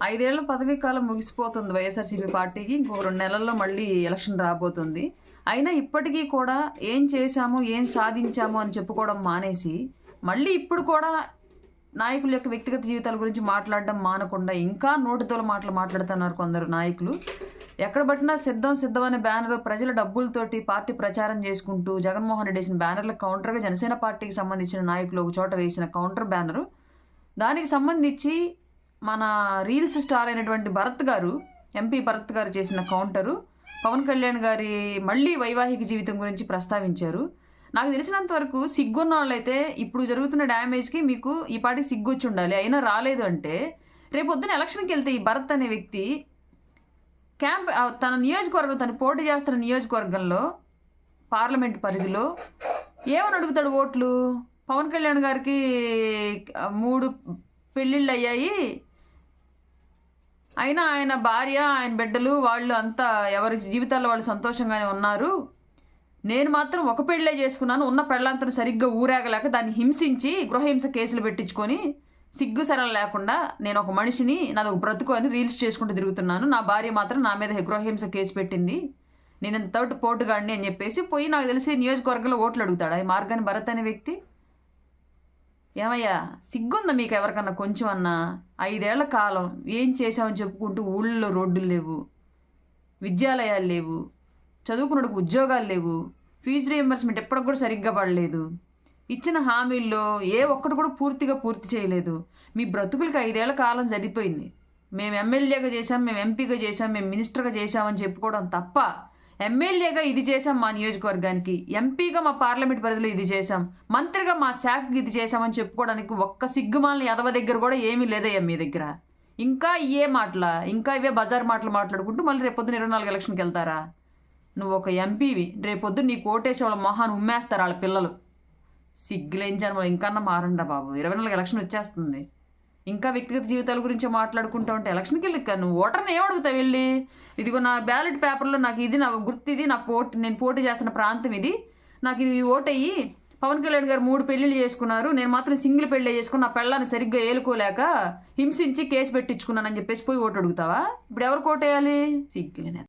5 ఏళ్ల పదవీ కాలం ముగిసిపోతుంది వైఎస్ఆర్సీపీ పార్టీకి. ఇంకొక 2 నెలల్లో మళ్ళీ ఎలక్షన్ రాబోతుంది. అయినా ఇప్పటికీ కూడా ఏం చేశాము, ఏం సాధించాము అని చెప్పుకోవడం మానేసి మళ్ళీ ఇప్పుడు కూడా నాయకుల యొక్క వ్యక్తిగత జీవితాల గురించి మాట్లాడడం మానకుండా ఇంకా నోటితోల మాటలు మాట్లాడుతున్నారు కొందరు నాయకులు. ఎక్కడ పట్టినా సిద్ధం అనే బ్యానర్ ప్రజల డబ్బులతోటి పార్టీ ప్రచారం చేసుకుంటూ జగన్మోహన్ రెడ్డి వేసిన బ్యానర్లకు కౌంటర్గా జనసేన పార్టీకి సంబంధించిన నాయకులు ఒక చోట వేసిన కౌంటర్ బ్యానరు, దానికి సంబంధించి మన రీల్స్ స్టార్ అయినటువంటి ఎంపీ భరత్ గారు చేసిన కౌంటరు పవన్ కళ్యాణ్ గారి మళ్ళీ వైవాహిక జీవితం గురించి ప్రస్తావించారు. నాకు తెలిసినంత వరకు సిగ్గున్న వాళ్ళైతే ఇప్పుడు జరుగుతున్న డ్యామేజ్కి మీకు ఈ పాటికి సిగ్గు వచ్చి ఉండాలి. అయినా రాలేదు అంటే రేపు పొద్దున ఎలక్షన్కి వెళ్తే ఈ భరత్ అనే వ్యక్తి తన నియోజకవర్గం, తను పోటీ చేస్తున్న నియోజకవర్గంలో పార్లమెంట్ పరిధిలో ఏమని అడుగుతాడు ఓట్లు? పవన్ కళ్యాణ్ గారికి 3 పెళ్ళిళ్ళు అయ్యాయి, అయినా ఆయన భార్య, ఆయన బిడ్డలు వాళ్ళు అంతా ఎవరి జీవితాల్లో వాళ్ళు సంతోషంగానే ఉన్నారు. నేను మాత్రం ఒక పెళ్ళే చేసుకున్నాను, ఉన్న పెళ్ళంతను సరిగ్గా ఊరేగలేక దాన్ని హింసించి గృహహింస కేసులు పెట్టించుకొని సిగ్గు సరళ లేకుండా నేను ఒక మనిషిని, నాది ఒక బ్రతుకు అని రీల్స్ చేసుకుంటూ తిరుగుతున్నాను. నా భార్య మాత్రం నా మీద గృహహింస కేసు పెట్టింది, నేను ఇంతటి పోటుగాడిని అని చెప్పేసి పోయి నాకు తెలిసి నియోజకవర్గంలో ఓట్లు అడుగుతాడు ఈ మార్గాన్ని భరత్ అనే వ్యక్తి. ఏమయ్యా సిగ్గుందా మీకు ఎవరికన్నా కొంచెం అన్నా? 5 ఏళ్ల కాలం ఏం చేశామని చెప్పుకుంటూ ఊళ్ళో రోడ్డులు లేవు, విద్యాలయాలు లేవు, చదువుకున్నకు ఉద్యోగాలు లేవు, ఫీజు రీఎంబర్స్మెంట్ ఎప్పటికి కూడా సరిగ్గా పడలేదు, ఇచ్చిన హామీల్లో ఏ ఒక్కటి కూడా పూర్తి చేయలేదు. మీ బ్రతుకులకి 5 ఏళ్ల కాలం సరిపోయింది. మేము ఎమ్మెల్యేగా చేశాం, మేము ఎంపీగా చేశాం, మేము మినిస్టర్గా చేశామని చెప్పుకోవడం తప్ప ఎమ్మెల్యేగా ఇది చేశాం మా నియోజకవర్గానికి, ఎంపీగా మా పార్లమెంట్ పరిధిలో ఇది చేశాం, మంత్రిగా మా శాఖకి ఇది చేశామని చెప్పుకోవడానికి ఒక్క సిగ్గుమాలని ఎదవ దగ్గర కూడా ఏమీ లేదయ్యా మీ దగ్గర. ఇంకా ఇవే బజార్ మాటలు మాట్లాడుకుంటూ మళ్ళీ రేపొద్దున 24 ఎలక్షన్కి వెళ్తారా? నువ్వు ఒక ఎంపీవి, రేపొద్దున నీ కోటేసి వాళ్ళ మొహాన్ని ఉమ్మేస్తారు వాళ్ళ పిల్లలు. సిగ్గులేంచాను, ఇంకన్నా మారండా బాబు. 24 ఎలక్షన్ వచ్చేస్తుంది, ఇంకా వ్యక్తిగత జీవితాల గురించి మాట్లాడుకుంటూ ఉంటే ఎలక్షన్కి వెళ్ళి నువ్వు ఓటర్ని ఏమడుగుతావు వెళ్ళి? ఇదిగో నా బ్యాలెట్ పేపర్లో నాకు ఇది, నా గుర్తు ఇది, నేను పోటీ చేస్తున్న ప్రాంతం ఇది, నాకు ఇది ఓటయ్యి. పవన్ కళ్యాణ్ గారు 3 పెళ్లిళ్ళు చేసుకున్నారు, నేను మాత్రం సింగిల్ పెళ్ళి చేసుకుని నా పెళ్ళాన్ని సరిగ్గా ఏలుకోలేక హింసించి కేసు పెట్టించుకున్నానని చెప్పేసి పోయి ఓటు అడుగుతావా? ఇప్పుడు ఎవరికి ఓటేయాలి? సిగ్గులేనే.